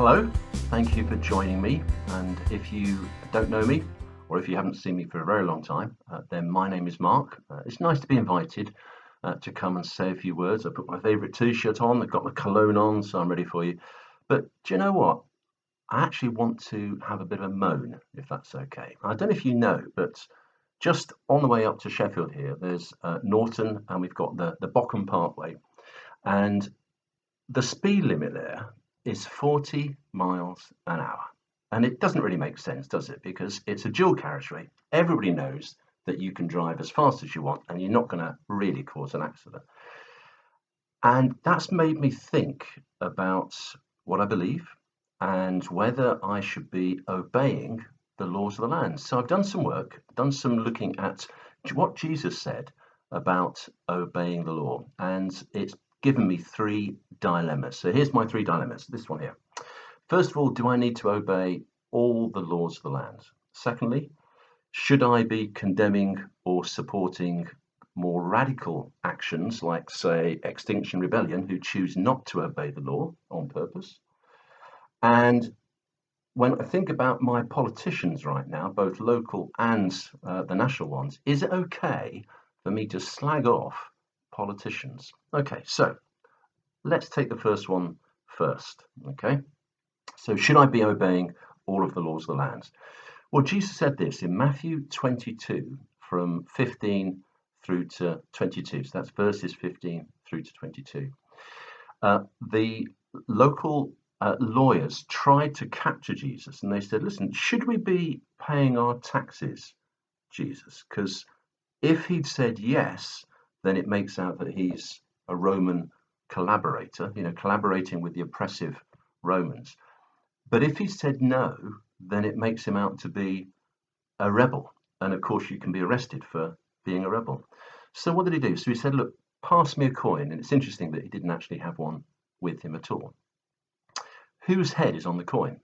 Hello, thank you for joining me. And if you don't know me, or if you haven't seen me for a very long time, then my name is Mark. It's nice to be invited to come and say a few words. I put my favourite t-shirt on, I've got my cologne on, so I'm ready for you. But do you know what? I actually want to have a bit of a moan, if that's okay. I don't know if you know, but just on the way up to Sheffield here, there's Norton, and we've got the Bockham Parkway. And the speed limit there is 40 miles an hour. And it doesn't really make sense, does it? Because it's a dual carriageway. Everybody knows that you can drive as fast as you want and you're not going to really cause an accident. And that's made me think about what I believe and whether I should be obeying the laws of the land. So I've done some work, done some looking at what Jesus said about obeying the law. And it's given me three dilemmas. So here's my three dilemmas, this one here. First of all, do I need to obey all the laws of the land? Secondly, should I be condemning or supporting more radical actions like, say, Extinction Rebellion, who choose not to obey the law on purpose? And when I think about my politicians right now, both local and the national ones, is it okay for me to slag off politicians? Okay, so let's take the first one first. Okay, so should I be obeying all of the laws of the land? Well, Jesus said this in Matthew 22 from 15 through to 22. So that's verses 15 through to 22. The local lawyers tried to capture Jesus, and they said, listen, should we be paying our taxes, Jesus? Because if he'd said yes, then it makes out that he's a Roman collaborator, collaborating with the oppressive Romans. But if he said no, then it makes him out to be a rebel. And of course, you can be arrested for being a rebel. So what did he do? So he said, look, pass me a coin. And it's interesting that he didn't actually have one with him at all. Whose head is on the coin?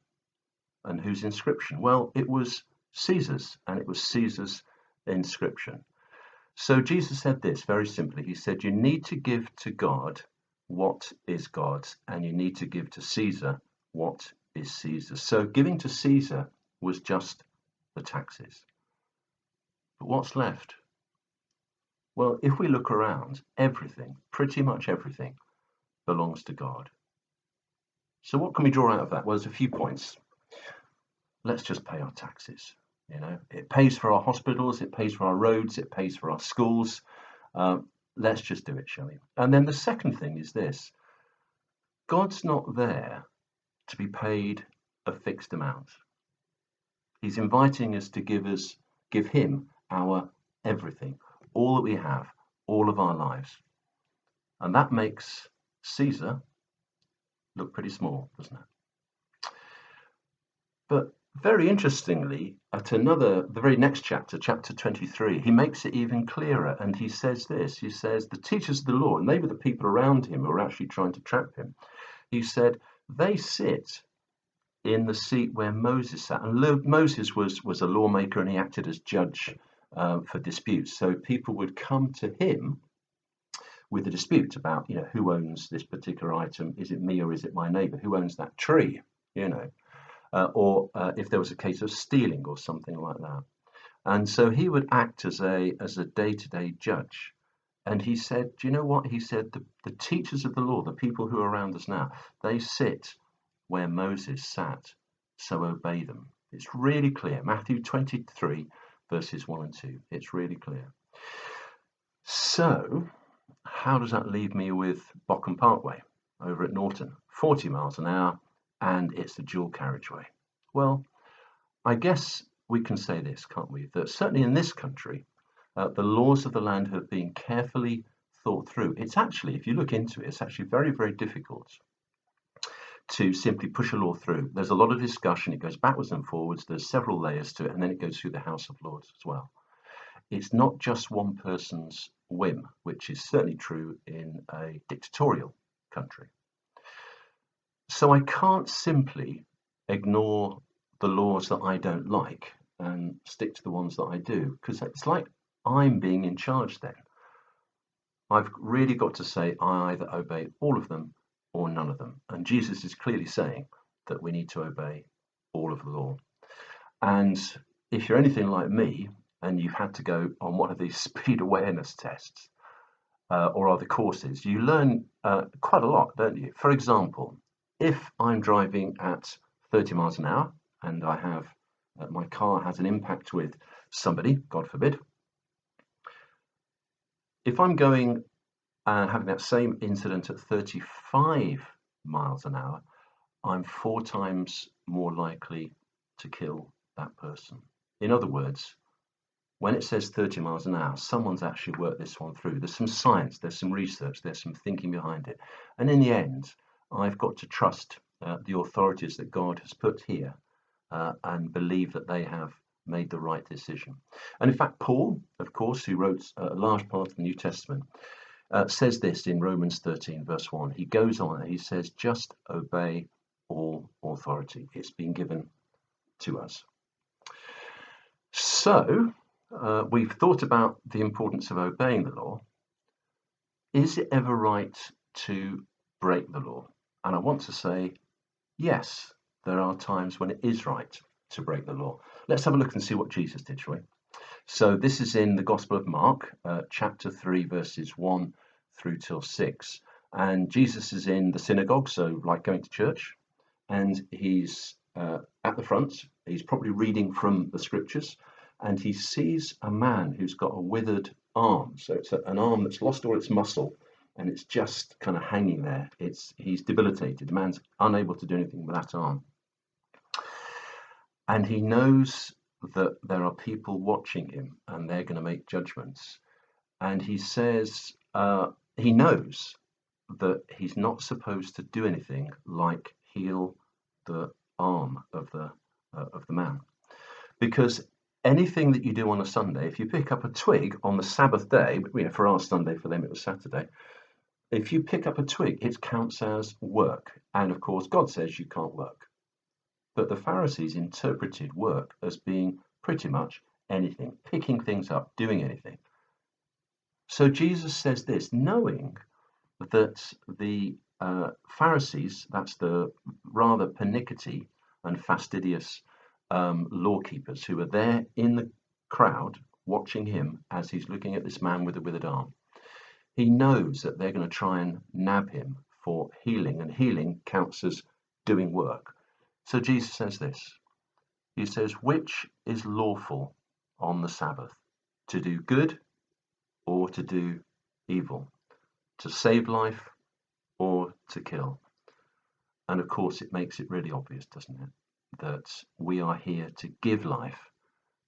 And whose inscription? Well, it was Caesar's, and it was Caesar's inscription. So Jesus said this very simply. He said, you need to give to God what is God's, and you need to give to Caesar what is Caesar's. So giving to Caesar was just the taxes. But what's left? Well, if we look around, everything, pretty much everything, belongs to God. So what can we draw out of that? Well, there's a few points. Let's just pay our taxes. It pays for our hospitals, it pays for our roads, it pays for our schools. Let's just do it, shall we? And then the second thing is this. God's not there to be paid a fixed amount. He's inviting us to give him our everything, all that we have, all of our lives. And that makes Caesar look pretty small, doesn't it? But very interestingly, the very next chapter, chapter 23, he makes it even clearer. And he says this, he says, the teachers of the law, and they were the people around him who were actually trying to trap him. He said, they sit in the seat where Moses sat. And Moses was a lawmaker, and he acted as judge for disputes. So people would come to him with a dispute about, who owns this particular item? Is it me or is it my neighbor? Who owns that tree? Or if there was a case of stealing or something like that. And so he would act as a day-to-day judge. And he said, do you know what? He said, the teachers of the law, the people who are around us now, they sit where Moses sat, so obey them. It's really clear. Matthew 23, verses 1 and 2. It's really clear. So how does that leave me with Bockham Parkway over at Norton? 40 miles an hour, and it's a dual carriageway. Well, I guess we can say this, can't we? That certainly in this country, the laws of the land have been carefully thought through. It's actually, if you look into it, it's actually very, very difficult to simply push a law through. There's a lot of discussion. It goes backwards and forwards. There's several layers to it, and then it goes through the House of Lords as well. It's not just one person's whim, which is certainly true in a dictatorial country. So I can't simply ignore the laws that I don't like and stick to the ones that I do, because it's like I'm being in charge then. I've really got to say I either obey all of them or none of them. And Jesus is clearly saying, that we need to obey all of the law. And if you're anything like me and you've had to go on one of these speed awareness tests or other courses, you learn quite a lot, don't you? For example, if I'm driving at 30 miles an hour and I have my car has an impact with somebody, God forbid, if I'm going and having that same incident at 35 miles an hour, I'm 4 times more likely to kill that person. In other words, when it says 30 miles an hour, someone's actually worked this one through. There's some science, there's some research, there's some thinking behind it. And in the end, I've got to trust the authorities that God has put here and believe that they have made the right decision. And in fact, Paul, of course, who wrote a large part of the New Testament, says this in Romans 13, verse 1. He goes on, he says, just obey all authority. It's been given to us. So, we've thought about the importance of obeying the law. Is it ever right to break the law? And I want to say, yes, there are times when it is right to break the law. Let's have a look and see what Jesus did, shall we? So this is in the Gospel of Mark, chapter 3, verses 1 through till 6. And Jesus is in the synagogue, so like going to church, and he's at the front. He's probably reading from the scriptures, and he sees a man who's got a withered arm. So it's an arm that's lost all its muscle, and it's just kind of hanging there. He's debilitated. The man's unable to do anything with that arm. And he knows that there are people watching him, and they're going to make judgments. And he says he knows that he's not supposed to do anything like heal the arm of the man, because anything that you do on a Sunday, if you pick up a twig on the Sabbath day, for our Sunday, for them it was Saturday, if you pick up a twig, it counts as work. And of course, God says you can't work. But the Pharisees interpreted work as being pretty much anything, picking things up, doing anything. So Jesus says this, knowing that the Pharisees, that's the rather pernickety and fastidious law keepers who are there in the crowd watching him as he's looking at this man with a withered arm. He knows that they're going to try and nab him for healing, and healing counts as doing work. So Jesus says this. He says, which is lawful on the Sabbath, to do good or to do evil, to save life or to kill? And of course, it makes it really obvious, doesn't it, that we are here to give life,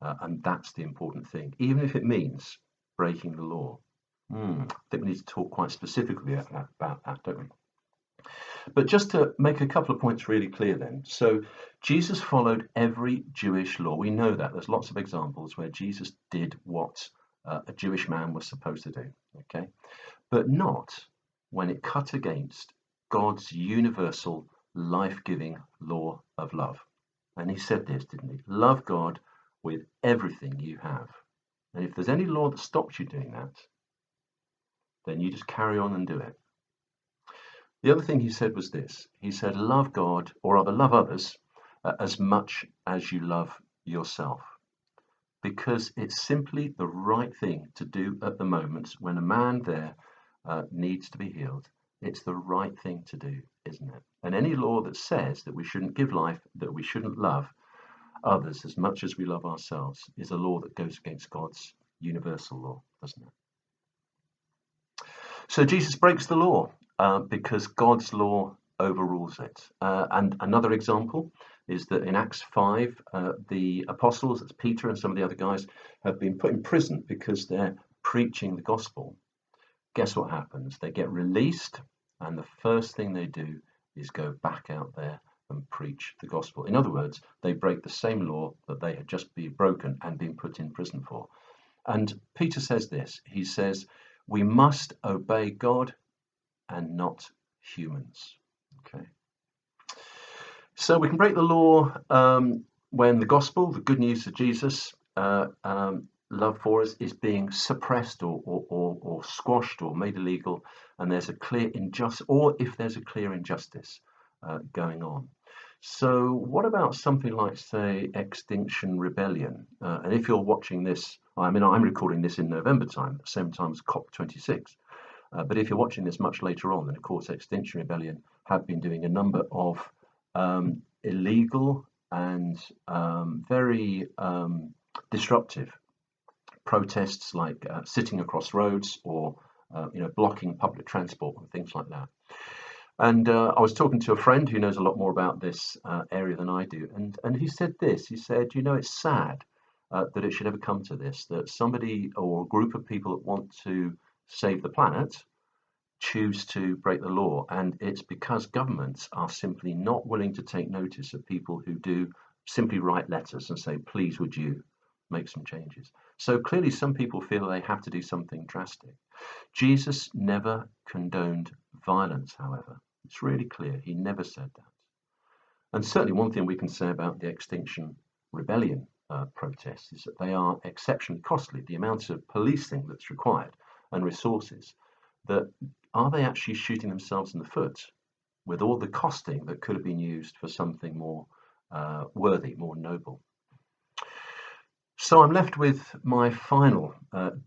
and that's the important thing, even if it means breaking the law. I think we need to talk quite specifically about that, don't we? But just to make a couple of points really clear then. So Jesus followed every Jewish law. We know that. There's lots of examples where Jesus did what a Jewish man was supposed to do. Okay, but not when it cut against God's universal, life-giving law of love. And he said this, didn't he? Love God with everything you have. And if there's any law that stops you doing that, then you just carry on and do it. The other thing he said was this. He said, love God, or rather love others, as much as you love yourself. Because it's simply the right thing to do at the moment when a man there needs to be healed. It's the right thing to do, isn't it? And any law that says that we shouldn't give life, that we shouldn't love others as much as we love ourselves, is a law that goes against God's universal law, doesn't it? So Jesus breaks the law because God's law overrules it. And another example is that in Acts 5, the apostles, that's Peter and some of the other guys, have been put in prison because they're preaching the gospel. Guess what happens? They get released, and the first thing they do is go back out there and preach the gospel. In other words, they break the same law that they had just been broken and been put in prison for. And Peter says this. He says, we must obey God and not humans. Okay. So we can break the law when the gospel, the good news of Jesus, love for us, is being suppressed or squashed or made illegal, and there's a clear injustice, or if there's a clear injustice going on. So what about something like, say, Extinction Rebellion? And if you're watching this, I mean, I'm recording this in November time, same time as COP26. But if you're watching this much later on, then of course Extinction Rebellion have been doing a number of illegal and very disruptive protests, like sitting across roads or blocking public transport and things like that. And I was talking to a friend who knows a lot more about this area than I do, and he said this. He said, it's sad that it should ever come to this, that somebody or a group of people that want to save the planet choose to break the law, and it's because governments are simply not willing to take notice of people who do simply write letters and say, please would you make some changes. So clearly some people feel they have to do something drastic. Jesus never condoned violence, however. It's really clear he never said that. And certainly one thing we can say about the Extinction Rebellion protests is that they are exceptionally costly. The amount of policing that's required and resources, that are they actually shooting themselves in the foot with all the costing that could have been used for something more worthy, more noble? So I'm left with my final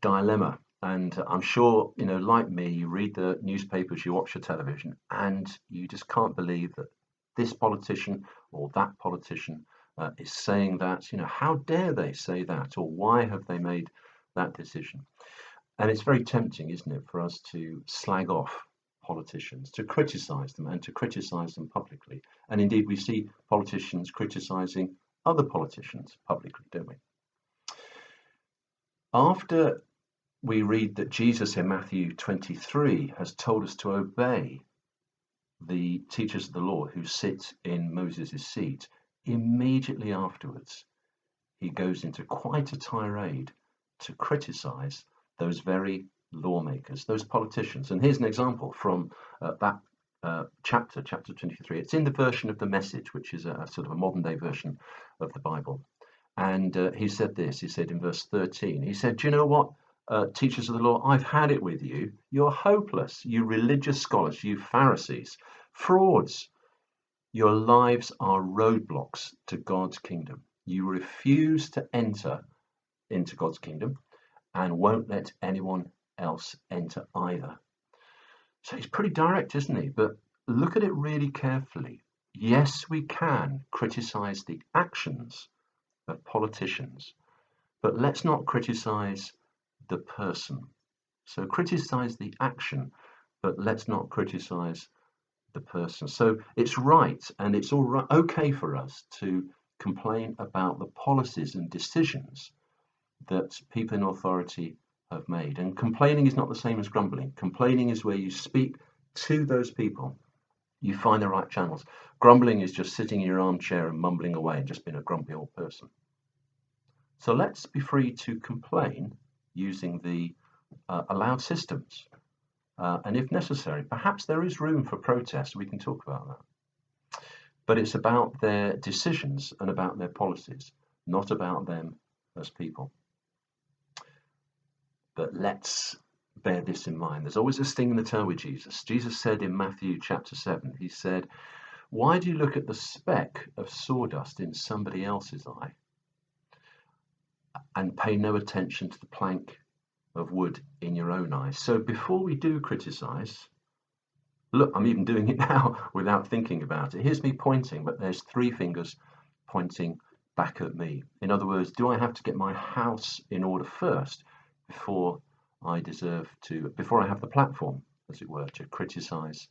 dilemma. And I'm sure, like me, you read the newspapers, you watch the television, and you just can't believe that this politician or that politician is saying that. How dare they say that? Or why have they made that decision? And it's very tempting, isn't it, for us to slag off politicians, to criticize them and to criticize them publicly. And indeed, we see politicians criticizing other politicians publicly, don't we? After we read that Jesus in Matthew 23 has told us to obey the teachers of the law who sit in Moses' seat, immediately afterwards, he goes into quite a tirade to criticize those very lawmakers, those politicians. And here's an example from that chapter 23. It's in the version of the Message, which is a sort of a modern day version of the Bible. And he said this, he said in verse 13, he said, do you know what? Teachers of the law, I've had it with you. You're hopeless, you religious scholars, you Pharisees, frauds. Your lives are roadblocks to God's kingdom. You refuse to enter into God's kingdom and won't let anyone else enter either. So he's pretty direct, isn't he? But look at it really carefully. Yes, we can criticize the actions of politicians, but let's not criticize the person. So criticize the action, but let's not criticize the person. So it's right, and it's all right, okay for us to complain about the policies and decisions that people in authority have made. And complaining is not the same as grumbling. Complaining is where you speak to those people, you find the right channels. Grumbling is just sitting in your armchair and mumbling away and just being a grumpy old person. So let's be free to complain using the allowed systems. And if necessary, perhaps there is room for protest. We can talk about that. But it's about their decisions and about their policies, not about them as people. But let's bear this in mind. There's always a sting in the tail with Jesus. Jesus said in Matthew chapter 7, he said, why do you look at the speck of sawdust in somebody else's eye and pay no attention to the plank of wood in your own eye? So before we do criticize, look, I'm even doing it now without thinking about it. Here's me pointing, but there's three fingers pointing back at me. In other words, do I have to get my house in order first before I have the platform, as it were, to criticize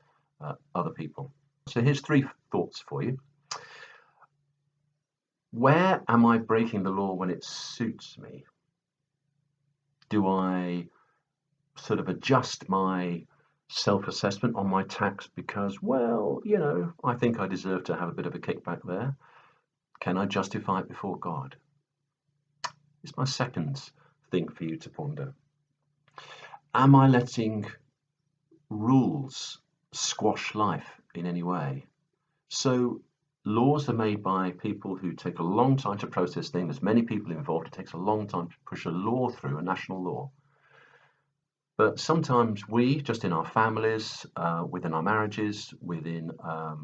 other people? So here's three thoughts for you. Where am I breaking the law when it suits me? Do I sort of adjust my self-assessment on my tax because, well, I think I deserve to have a bit of a kickback there? Can I justify it before God? It's my second thing for you to ponder. Am I letting rules squash life in any way? So laws are made by people who take a long time to process things. There's many people involved. It takes a long time to push a law through, a national law. But sometimes we, just in our families, within our marriages, within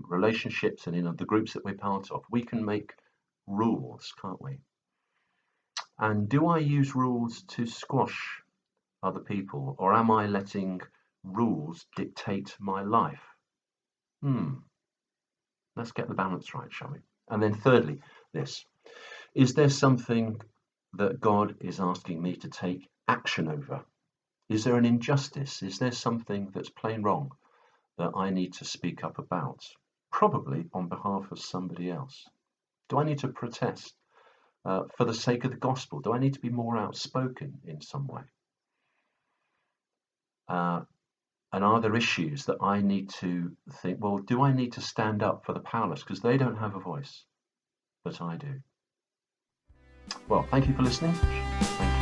relationships, and in the groups that we're part of, we can make rules, can't we? And do I use rules to squash other people, or am I letting rules dictate my life? Let's get the balance right, shall we? And then thirdly, this. Is there something that God is asking me to take action over? Is there an injustice? Is there something that's plain wrong that I need to speak up about? Probably on behalf of somebody else. Do I need to protest for the sake of the gospel? Do I need to be more outspoken in some way? And are there issues that I need to think, well, do I need to stand up for the powerless? Because they don't have a voice, but I do. Well, thank you for listening. Thank you.